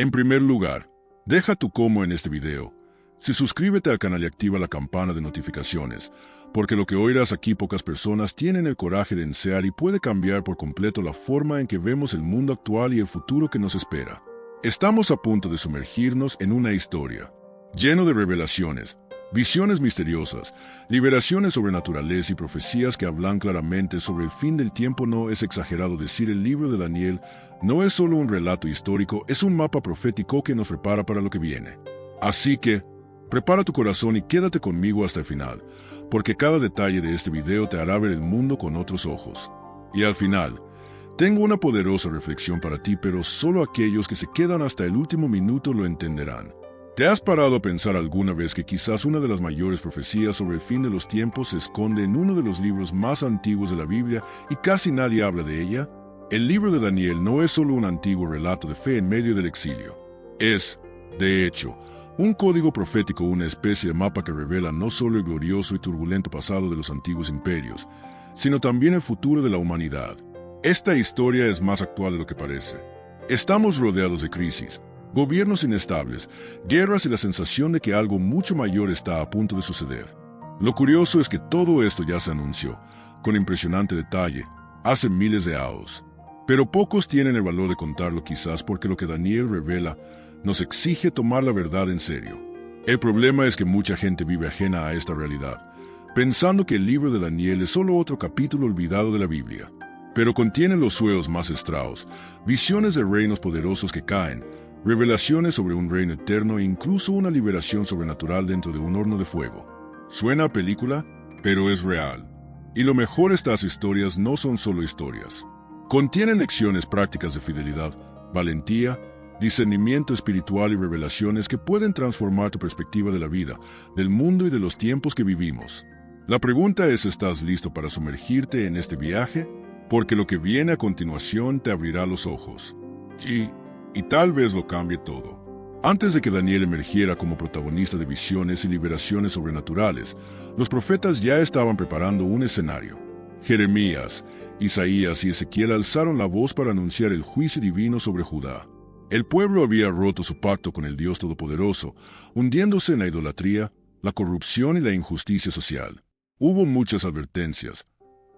En primer lugar, deja tu como en este video. Suscríbete al canal y activa la campana de notificaciones, porque lo que oirás aquí pocas personas tienen el coraje de enseñar y puede cambiar por completo la forma en que vemos el mundo actual y el futuro que nos espera. Estamos a punto de sumergirnos en una historia lleno de revelaciones, visiones misteriosas, liberaciones sobrenaturales y profecías que hablan claramente sobre el fin del tiempo. No es exagerado decir el libro de Daniel no es solo un relato histórico, es un mapa profético que nos prepara para lo que viene. Así que, prepara tu corazón y quédate conmigo hasta el final, porque cada detalle de este video te hará ver el mundo con otros ojos. Y al final, tengo una poderosa reflexión para ti, pero solo aquellos que se quedan hasta el último minuto lo entenderán. ¿Te has parado a pensar alguna vez que quizás una de las mayores profecías sobre el fin de los tiempos se esconde en uno de los libros más antiguos de la Biblia y casi nadie habla de ella? El libro de Daniel no es solo un antiguo relato de fe en medio del exilio. Es, de hecho, un código profético, una especie de mapa que revela no solo el glorioso y turbulento pasado de los antiguos imperios, sino también el futuro de la humanidad. Esta historia es más actual de lo que parece. Estamos rodeados de crisis, gobiernos inestables, guerras y la sensación de que algo mucho mayor está a punto de suceder. Lo curioso es que todo esto ya se anunció, con impresionante detalle, hace miles de años. Pero pocos tienen el valor de contarlo, quizás porque lo que Daniel revela nos exige tomar la verdad en serio. El problema es que mucha gente vive ajena a esta realidad, pensando que el libro de Daniel es solo otro capítulo olvidado de la Biblia. Pero contiene los sueños más estraos, visiones de reinos poderosos que caen, revelaciones sobre un reino eterno e incluso una liberación sobrenatural dentro de un horno de fuego. Suena a película, pero es real. Y lo mejor, estas historias no son solo historias. Contienen lecciones prácticas de fidelidad, valentía, discernimiento espiritual y revelaciones que pueden transformar tu perspectiva de la vida, del mundo y de los tiempos que vivimos. La pregunta es, ¿estás listo para sumergirte en este viaje? Porque lo que viene a continuación te abrirá los ojos. Y tal vez lo cambie todo. Antes de que Daniel emergiera como protagonista de visiones y liberaciones sobrenaturales, los profetas ya estaban preparando un escenario. Jeremías, Isaías y Ezequiel alzaron la voz para anunciar el juicio divino sobre Judá. El pueblo había roto su pacto con el Dios Todopoderoso, hundiéndose en la idolatría, la corrupción y la injusticia social. Hubo muchas advertencias,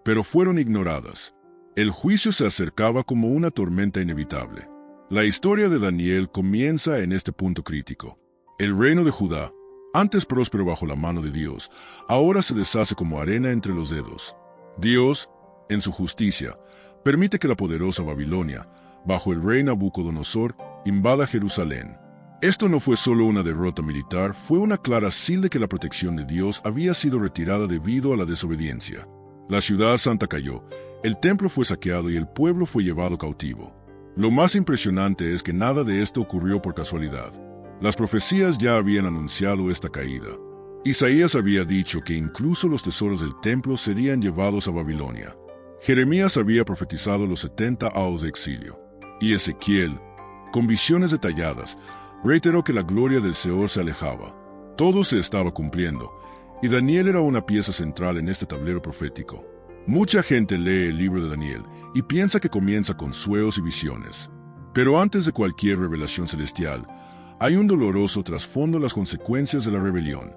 pero fueron ignoradas. El juicio se acercaba como una tormenta inevitable. La historia de Daniel comienza en este punto crítico. El reino de Judá, antes próspero bajo la mano de Dios, ahora se deshace como arena entre los dedos. Dios, en su justicia, permite que la poderosa Babilonia, bajo el rey Nabucodonosor, invada Jerusalén. Esto no fue solo una derrota militar, fue una clara señal de que la protección de Dios había sido retirada debido a la desobediencia. La ciudad santa cayó, el templo fue saqueado y el pueblo fue llevado cautivo. Lo más impresionante es que nada de esto ocurrió por casualidad. Las profecías ya habían anunciado esta caída. Isaías había dicho que incluso los tesoros del templo serían llevados a Babilonia. Jeremías había profetizado los 70 años de exilio. Y Ezequiel, con visiones detalladas, reiteró que la gloria del Señor se alejaba. Todo se estaba cumpliendo, y Daniel era una pieza central en este tablero profético. Mucha gente lee el libro de Daniel y piensa que comienza con sueños y visiones. Pero antes de cualquier revelación celestial, hay un doloroso trasfondo: las consecuencias de la rebelión.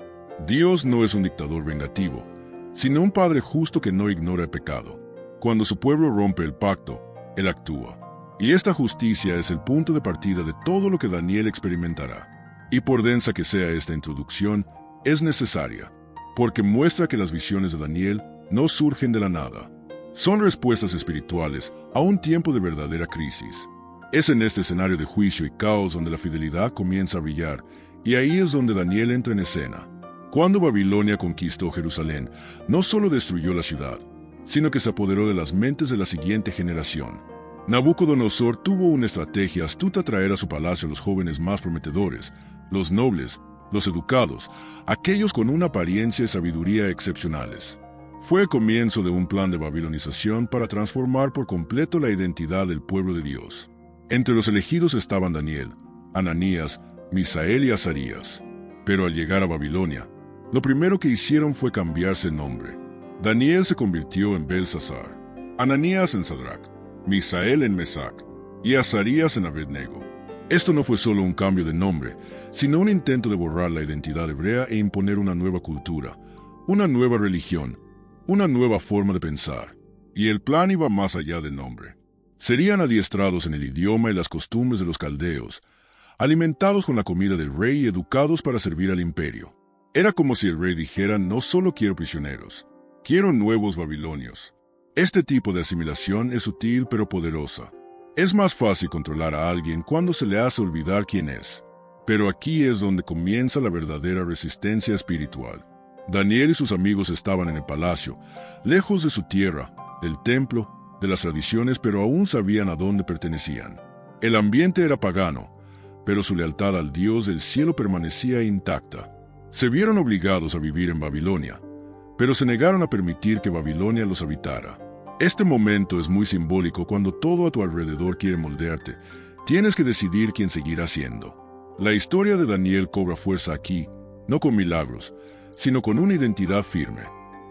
Dios no es un dictador vengativo, sino un Padre justo que no ignora el pecado. Cuando su pueblo rompe el pacto, Él actúa. Y esta justicia es el punto de partida de todo lo que Daniel experimentará. Y por densa que sea esta introducción, es necesaria, porque muestra que las visiones de Daniel no surgen de la nada. Son respuestas espirituales a un tiempo de verdadera crisis. Es en este escenario de juicio y caos donde la fidelidad comienza a brillar, y ahí es donde Daniel entra en escena. Cuando Babilonia conquistó Jerusalén, no solo destruyó la ciudad, sino que se apoderó de las mentes de la siguiente generación. Nabucodonosor tuvo una estrategia astuta: traer a su palacio a los jóvenes más prometedores, los nobles, los educados, aquellos con una apariencia y sabiduría excepcionales. Fue el comienzo de un plan de babilonización para transformar por completo la identidad del pueblo de Dios. Entre los elegidos estaban Daniel, Ananías, Misael y Azarías. Pero al llegar a Babilonia, lo primero que hicieron fue cambiarse el nombre. Daniel se convirtió en Belsasar, Ananías en Sadrach, Misael en Mesac y Azarías en Abednego. Esto no fue solo un cambio de nombre, sino un intento de borrar la identidad hebrea e imponer una nueva cultura, una nueva religión, una nueva forma de pensar. Y el plan iba más allá del nombre. Serían adiestrados en el idioma y las costumbres de los caldeos, alimentados con la comida del rey y educados para servir al imperio. Era como si el rey dijera: no solo quiero prisioneros, quiero nuevos babilonios. Este tipo de asimilación es sutil pero poderosa. Es más fácil controlar a alguien cuando se le hace olvidar quién es. Pero aquí es donde comienza la verdadera resistencia espiritual. Daniel y sus amigos estaban en el palacio, lejos de su tierra, del templo, de las tradiciones, pero aún sabían a dónde pertenecían. El ambiente era pagano, pero su lealtad al Dios del cielo permanecía intacta. Se vieron obligados a vivir en Babilonia, pero se negaron a permitir que Babilonia los habitara. Este momento es muy simbólico. Cuando todo a tu alrededor quiere moldearte, tienes que decidir quién seguirás siendo. La historia de Daniel cobra fuerza aquí, no con milagros, sino con una identidad firme.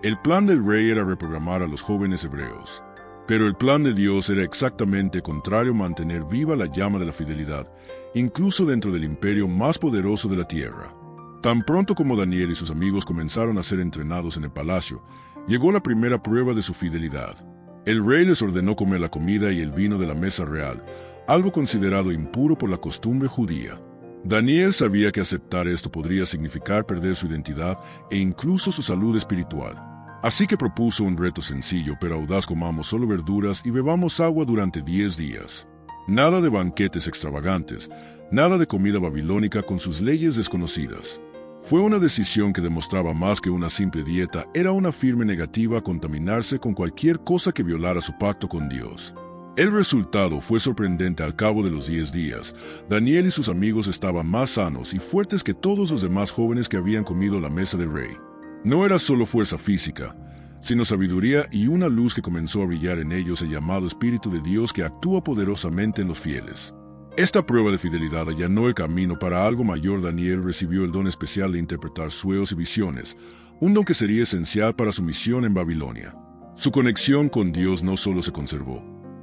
El plan del rey era reprogramar a los jóvenes hebreos. Pero el plan de Dios era exactamente contrario: mantener viva la llama de la fidelidad, incluso dentro del imperio más poderoso de la tierra. Tan pronto como Daniel y sus amigos comenzaron a ser entrenados en el palacio, llegó la primera prueba de su fidelidad. El rey les ordenó comer la comida y el vino de la mesa real, algo considerado impuro por la costumbre judía. Daniel sabía que aceptar esto podría significar perder su identidad e incluso su salud espiritual. Así que propuso un reto sencillo pero audaz: comamos solo verduras y bebamos agua durante 10 días. Nada de banquetes extravagantes, nada de comida babilónica con sus leyes desconocidas. Fue una decisión que demostraba más que una simple dieta, era una firme negativa a contaminarse con cualquier cosa que violara su pacto con Dios. El resultado fue sorprendente. Al cabo de los 10 días, Daniel y sus amigos estaban más sanos y fuertes que todos los demás jóvenes que habían comido la mesa del rey. No era solo fuerza física, sino sabiduría y una luz que comenzó a brillar en ellos, el llamado Espíritu de Dios que actúa poderosamente en los fieles. Esta prueba de fidelidad allanó el camino para algo mayor. Daniel recibió el don especial de interpretar sueños y visiones, un don que sería esencial para su misión en Babilonia. Su conexión con Dios no solo se conservó,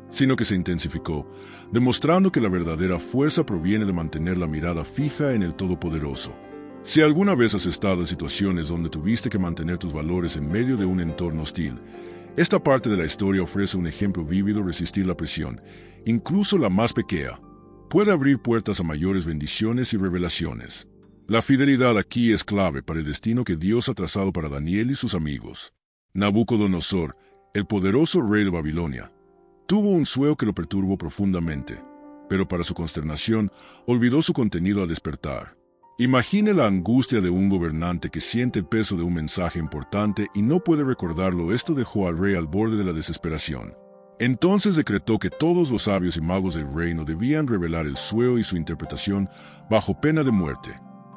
sino que se intensificó, demostrando que la verdadera fuerza proviene de mantener la mirada fija en el Todopoderoso. Si alguna vez has estado en situaciones donde tuviste que mantener tus valores en medio de un entorno hostil, esta parte de la historia ofrece un ejemplo vívido. Resistir la presión, incluso la más pequeña, puede abrir puertas a mayores bendiciones y revelaciones. La fidelidad aquí es clave para el destino que Dios ha trazado para Daniel y sus amigos. Nabucodonosor, el poderoso rey de Babilonia, tuvo un sueño que lo perturbó profundamente, pero para su consternación, olvidó su contenido al despertar. Imagine la angustia de un gobernante que siente el peso de un mensaje importante y no puede recordarlo. Esto dejó al rey al borde de la desesperación. Entonces decretó que todos los sabios y magos del reino debían revelar el sueño y su interpretación bajo pena de muerte.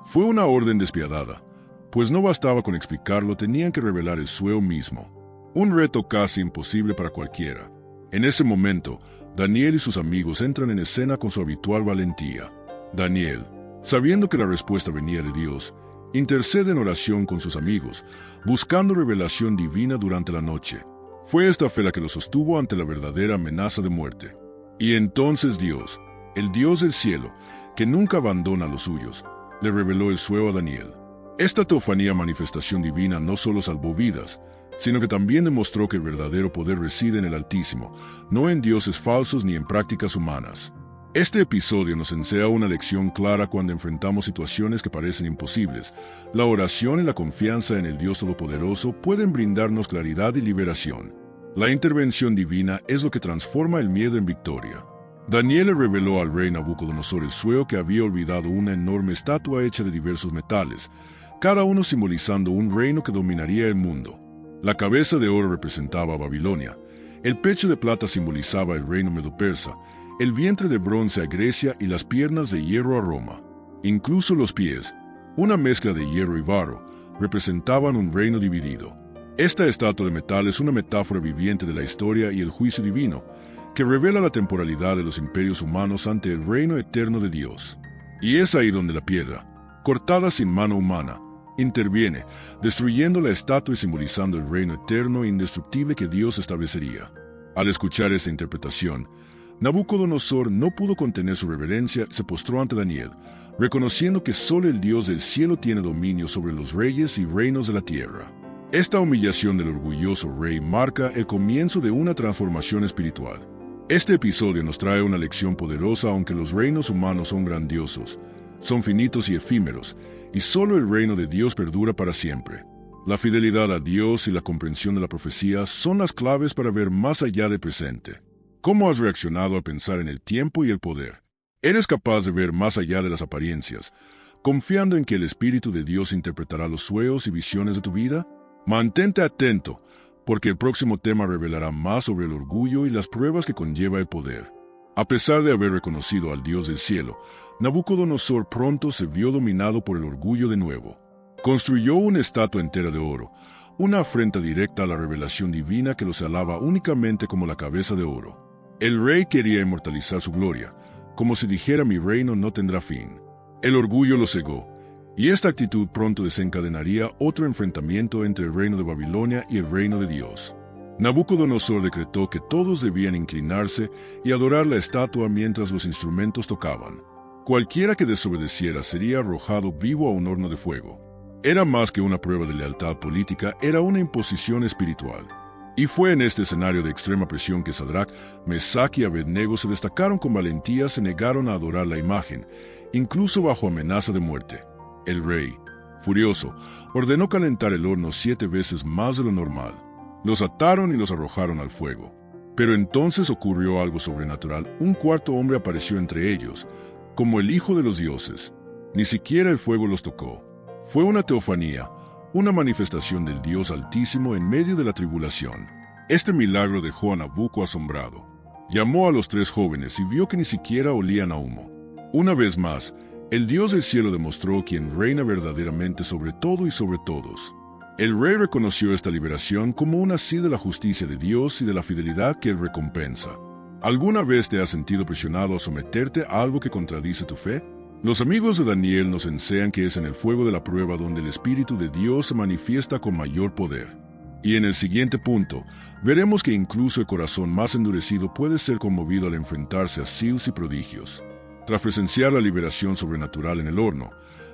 Fue una orden despiadada, pues no bastaba con explicarlo, tenían que revelar el sueño mismo. Un reto casi imposible para cualquiera. En ese momento, Daniel y sus amigos entran en escena con su habitual valentía. Daniel, sabiendo que la respuesta venía de Dios, intercede en oración con sus amigos, buscando revelación divina durante la noche. Fue esta fe la que lo sostuvo ante la verdadera amenaza de muerte. Y entonces Dios, el Dios del cielo, que nunca abandona a los suyos, le reveló el sueño a Daniel. Esta teofanía, manifestación divina, no solo salvó vidas, sino que también demostró que el verdadero poder reside en el Altísimo, no en dioses falsos ni en prácticas humanas. Este episodio nos enseña una lección clara cuando enfrentamos situaciones que parecen imposibles. La oración y la confianza en el Dios Todopoderoso pueden brindarnos claridad y liberación. La intervención divina es lo que transforma el miedo en victoria. Daniel le reveló al rey Nabucodonosor el sueño que había olvidado una enorme estatua hecha de diversos metales, cada uno simbolizando un reino que dominaría el mundo. La cabeza de oro representaba a Babilonia, el pecho de plata simbolizaba el reino medo-persa, el vientre de bronce a Grecia y las piernas de hierro a Roma. Incluso los pies, una mezcla de hierro y barro, representaban un reino dividido. Esta estatua de metal es una metáfora viviente de la historia y el juicio divino, que revela la temporalidad de los imperios humanos ante el reino eterno de Dios. Y es ahí donde la piedra, cortada sin mano humana, interviene, destruyendo la estatua y simbolizando el reino eterno e indestructible que Dios establecería. Al escuchar esta interpretación, Nabucodonosor no pudo contener su reverencia y se postró ante Daniel, reconociendo que solo el Dios del cielo tiene dominio sobre los reyes y reinos de la tierra. Esta humillación del orgulloso rey marca el comienzo de una transformación espiritual. Este episodio nos trae una lección poderosa. Aunque los reinos humanos son grandiosos, son finitos y efímeros, y solo el reino de Dios perdura para siempre. La fidelidad a Dios y la comprensión de la profecía son las claves para ver más allá del presente. ¿Cómo has reaccionado al pensar en el tiempo y el poder? ¿Eres capaz de ver más allá de las apariencias, confiando en que el Espíritu de Dios interpretará los sueños y visiones de tu vida? Mantente atento, porque el próximo tema revelará más sobre el orgullo y las pruebas que conlleva el poder. A pesar de haber reconocido al Dios del cielo, Nabucodonosor pronto se vio dominado por el orgullo de nuevo. Construyó una estatua entera de oro, una afrenta directa a la revelación divina que lo señalaba únicamente como la cabeza de oro. El rey quería inmortalizar su gloria, como si dijera: mi reino no tendrá fin. El orgullo lo cegó, y esta actitud pronto desencadenaría otro enfrentamiento entre el reino de Babilonia y el reino de Dios. Nabucodonosor decretó que todos debían inclinarse y adorar la estatua mientras los instrumentos tocaban. Cualquiera que desobedeciera sería arrojado vivo a un horno de fuego. Era más que una prueba de lealtad política, era una imposición espiritual. Y fue en este escenario de extrema presión que Sadrach, Mesach y Abednego se destacaron con valentía. Se negaron a adorar la imagen, incluso bajo amenaza de muerte. El rey, furioso, ordenó calentar el horno 7 veces más de lo normal. Los ataron y los arrojaron al fuego. Pero entonces ocurrió algo sobrenatural. Un cuarto hombre apareció entre ellos, como el hijo de los dioses. Ni siquiera el fuego los tocó. Fue una teofanía, una manifestación del Dios Altísimo en medio de la tribulación. Este milagro dejó a Nabucco asombrado. Llamó a los 3 jóvenes y vio que ni siquiera olían a humo. Una vez más, el Dios del cielo demostró quién reina verdaderamente sobre todo y sobre todos. El rey reconoció esta liberación como una sí de la justicia de Dios y de la fidelidad que Él recompensa. ¿Alguna vez te has sentido presionado a someterte a algo que contradice tu fe? Los amigos de Daniel nos enseñan que es en el fuego de la prueba donde el Espíritu de Dios se manifiesta con mayor poder. Y en el siguiente punto, veremos que incluso el corazón más endurecido puede ser conmovido al enfrentarse a signos y prodigios. Tras presenciar la liberación sobrenatural en el horno,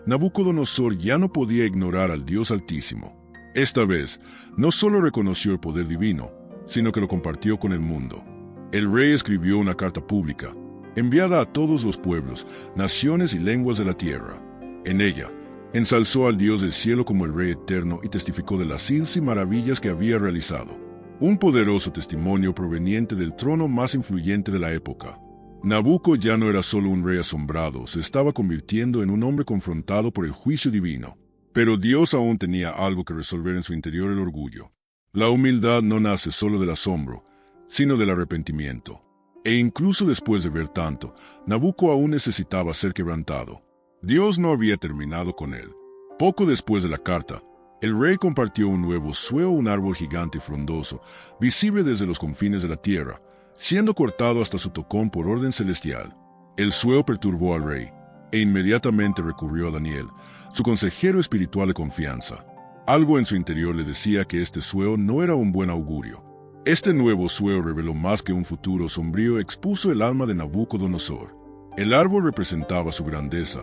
Nabucodonosor ya no podía ignorar al Dios Altísimo. Esta vez, no solo reconoció el poder divino, sino que lo compartió con el mundo. El rey escribió una carta pública, enviada a todos los pueblos, naciones y lenguas de la tierra. En ella, ensalzó al Dios del cielo como el Rey eterno y testificó de las signos y maravillas que había realizado. Un poderoso testimonio proveniente del trono más influyente de la época. Nabucco ya no era solo un rey asombrado, se estaba convirtiendo en un hombre confrontado por el juicio divino. Pero Dios aún tenía algo que resolver en su interior: el orgullo. La humildad no nace solo del asombro, sino del arrepentimiento. E incluso después de ver tanto, Nabucco aún necesitaba ser quebrantado. Dios no había terminado con él. Poco después de la carta, el rey compartió un nuevo sueño: un árbol gigante y frondoso, visible desde los confines de la tierra, siendo cortado hasta su tocón por orden celestial. El sueño perturbó al rey, e inmediatamente recurrió a Daniel, su consejero espiritual de confianza. Algo en su interior le decía que este sueño no era un buen augurio. Este nuevo sueño reveló más que un futuro sombrío, expuso el alma de Nabucodonosor. El árbol representaba su grandeza,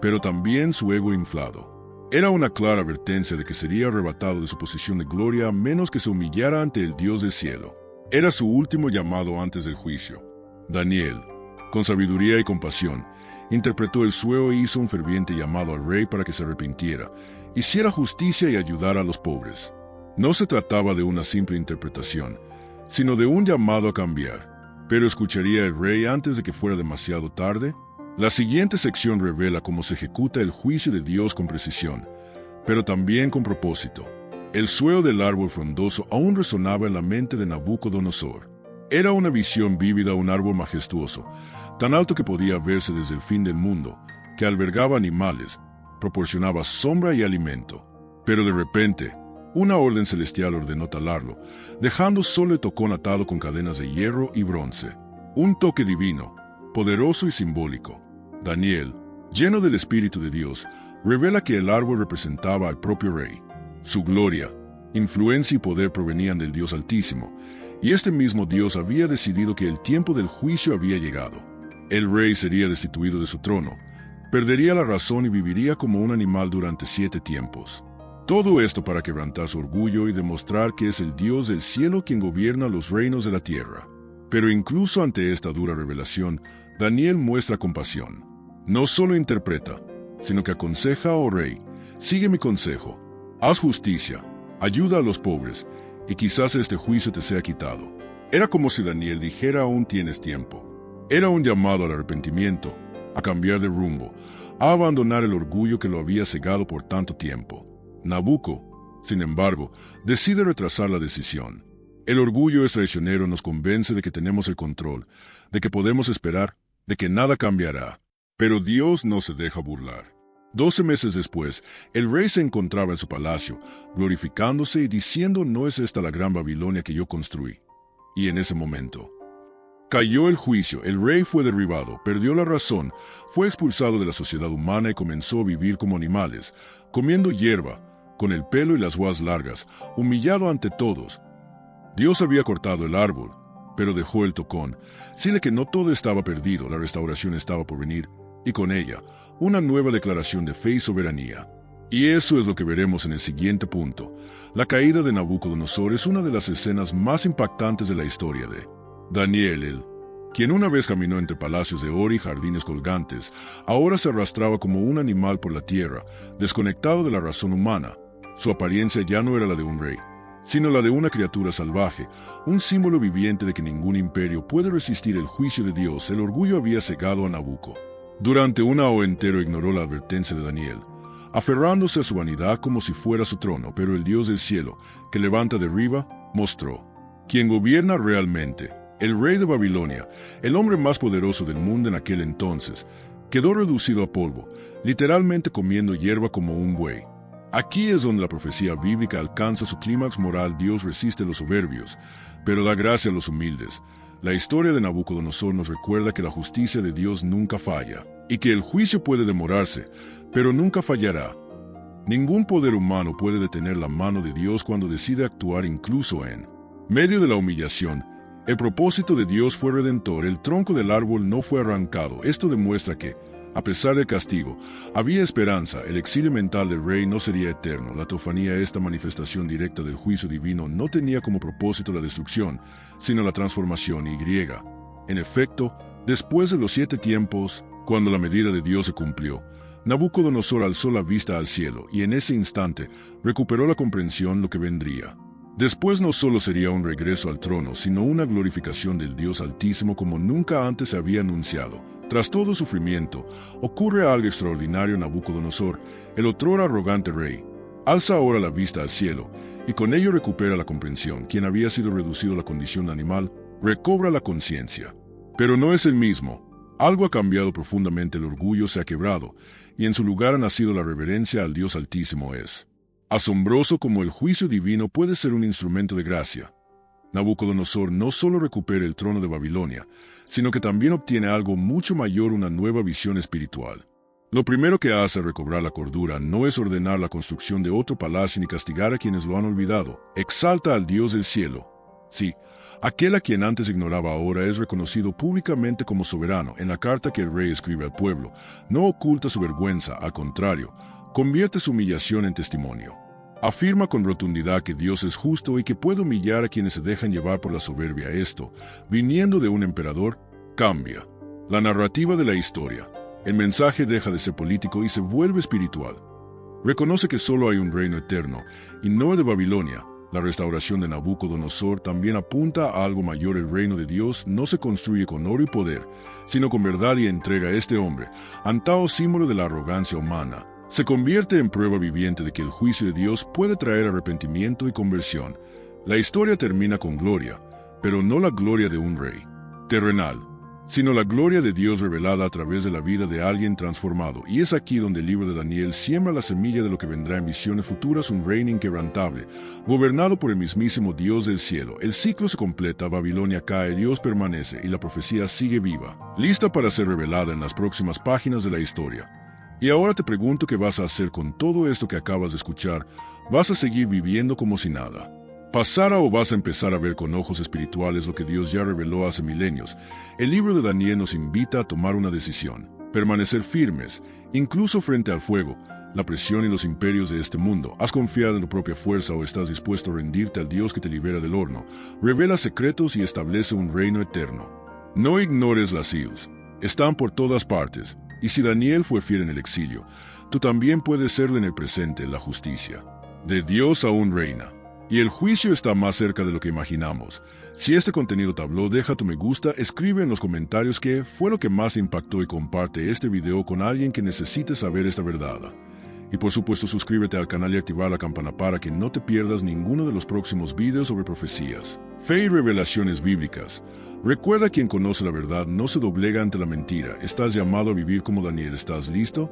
pero también su ego inflado. Era una clara advertencia de que sería arrebatado de su posición de gloria a menos que se humillara ante el Dios del cielo. Era su último llamado antes del juicio. Daniel, con sabiduría y compasión, interpretó el sueño e hizo un ferviente llamado al rey para que se arrepintiera, hiciera justicia y ayudara a los pobres. No se trataba de una simple interpretación, sino de un llamado a cambiar. ¿Pero escucharía el rey antes de que fuera demasiado tarde? La siguiente sección revela cómo se ejecuta el juicio de Dios con precisión, pero también con propósito. El sueño del árbol frondoso aún resonaba en la mente de Nabucodonosor. Era una visión vívida: un árbol majestuoso, tan alto que podía verse desde el fin del mundo, que albergaba animales, proporcionaba sombra y alimento. Pero de repente, una orden celestial ordenó talarlo, dejando solo el tocón atado con cadenas de hierro y bronce. Un toque divino, poderoso y simbólico. Daniel, lleno del Espíritu de Dios, revela que el árbol representaba al propio rey. Su gloria, influencia y poder provenían del Dios Altísimo, Y este mismo Dios había decidido que el tiempo del juicio había llegado. El rey sería destituido de su trono, perdería la razón y viviría como un animal durante 7 tiempos. Todo esto para quebrantar su orgullo y demostrar que es el Dios del cielo quien gobierna los reinos de la tierra. Pero incluso ante esta dura revelación, Daniel muestra compasión. No solo interpreta, sino que aconseja: oh rey, sigue mi consejo, haz justicia, ayuda a los pobres, y quizás este juicio te sea quitado. Era como si Daniel dijera: aún tienes tiempo. Era un llamado al arrepentimiento, a cambiar de rumbo, a abandonar el orgullo que lo había cegado por tanto tiempo. Nabucco, sin embargo, decide retrasar la decisión. El orgullo es traicionero, nos convence de que tenemos el control, de que podemos esperar, de que nada cambiará. Pero Dios no se deja burlar. 12 meses después, el rey se encontraba en su palacio, glorificándose y diciendo: ¿no es esta la gran Babilonia que yo construí? Y en ese momento cayó el juicio, el rey fue derribado, perdió la razón, fue expulsado de la sociedad humana y comenzó a vivir como animales, comiendo hierba, con el pelo y las guas largas, humillado ante todos. Dios había cortado el árbol, pero dejó el tocón. Decirle que no todo estaba perdido, la restauración estaba por venir, y con ella, una nueva declaración de fe y soberanía. Y eso es lo que veremos en el siguiente punto. La caída de Nabucodonosor es una de las escenas más impactantes de la historia de Daniel, quien una vez caminó entre palacios de oro y jardines colgantes, ahora se arrastraba como un animal por la tierra, desconectado de la razón humana. Su apariencia ya no era la de un rey, sino la de una criatura salvaje, un símbolo viviente de que ningún imperio puede resistir el juicio de Dios. El orgullo había cegado a Nabucco. Durante una hora entero ignoró la advertencia de Daniel, aferrándose a su vanidad como si fuera su trono, pero el Dios del cielo, que levanta de arriba, mostró quien gobierna realmente. El rey de Babilonia, el hombre más poderoso del mundo en aquel entonces, quedó reducido a polvo, literalmente comiendo hierba como un buey. Aquí es donde la profecía bíblica alcanza su clímax moral. Dios resiste a los soberbios, pero da gracia a los humildes. La historia de Nabucodonosor nos recuerda que la justicia de Dios nunca falla, y que el juicio puede demorarse, pero nunca fallará. Ningún poder humano puede detener la mano de Dios cuando decide actuar, incluso en medio de la humillación. El propósito de Dios fue redentor, el tronco del árbol no fue arrancado. Esto demuestra que, a pesar del castigo, había esperanza. El exilio mental del rey no sería eterno. La teofanía, esta manifestación directa del juicio divino, no tenía como propósito la destrucción, sino la transformación. En efecto, después de los 7 tiempos, cuando la medida de Dios se cumplió, Nabucodonosor alzó la vista al cielo, y en ese instante recuperó la comprensión lo que vendría. Después no solo sería un regreso al trono, sino una glorificación del Dios Altísimo como nunca antes se había anunciado. Tras todo sufrimiento, ocurre algo extraordinario. Nabucodonosor, el otrora arrogante rey, alza ahora la vista al cielo, y con ello recupera la comprensión. Quien había sido reducido a la condición de animal, recobra la conciencia. Pero no es el mismo. Algo ha cambiado profundamente, el orgullo se ha quebrado, y en su lugar ha nacido la reverencia al Dios Altísimo. Es asombroso como el juicio divino puede ser un instrumento de gracia. Nabucodonosor no solo recupera el trono de Babilonia, sino que también obtiene algo mucho mayor, una nueva visión espiritual. Lo primero que hace al recobrar la cordura no es ordenar la construcción de otro palacio ni castigar a quienes lo han olvidado. Exalta al Dios del cielo. Sí, aquel a quien antes ignoraba ahora es reconocido públicamente como soberano. En la carta que el rey escribe al pueblo, no oculta su vergüenza, al contrario, convierte su humillación en testimonio. Afirma con rotundidad que Dios es justo y que puede humillar a quienes se dejan llevar por la soberbia. Esto, viniendo de un emperador, cambia la narrativa de la historia. El mensaje deja de ser político y se vuelve espiritual. Reconoce que solo hay un reino eterno, y no el de Babilonia. La restauración de Nabucodonosor también apunta a algo mayor. El reino de Dios no se construye con oro y poder, sino con verdad y entrega. Este hombre, antao símbolo de la arrogancia humana, se convierte en prueba viviente de que el juicio de Dios puede traer arrepentimiento y conversión. La historia termina con gloria, pero no la gloria de un rey terrenal, sino la gloria de Dios revelada a través de la vida de alguien transformado. Y es aquí donde el libro de Daniel siembra la semilla de lo que vendrá en visiones futuras, un reino inquebrantable, gobernado por el mismísimo Dios del cielo. El ciclo se completa, Babilonia cae, Dios permanece y la profecía sigue viva, lista para ser revelada en las próximas páginas de la historia. Y ahora te pregunto, ¿qué vas a hacer con todo esto que acabas de escuchar? ¿Vas a seguir viviendo como si nada? ¿Pasará o vas a empezar a ver con ojos espirituales lo que Dios ya reveló hace milenios? El libro de Daniel nos invita a tomar una decisión, permanecer firmes, incluso frente al fuego, la presión y los imperios de este mundo. ¿Has confiado en tu propia fuerza o estás dispuesto a rendirte al Dios que te libera del horno? Revela secretos y establece un reino eterno. No ignores las IUs. Están por todas partes. Y si Daniel fue fiel en el exilio, tú también puedes serlo en el presente. La justicia de Dios aún reina. Y el juicio está más cerca de lo que imaginamos. Si este contenido te habló, deja tu me gusta, escribe en los comentarios qué fue lo que más impactó y comparte este video con alguien que necesite saber esta verdad. Y por supuesto suscríbete al canal y activa la campana para que no te pierdas ninguno de los próximos videos sobre profecías, fe y revelaciones bíblicas. Recuerda, quien conoce la verdad no se doblega ante la mentira. Estás llamado a vivir como Daniel. ¿Estás listo?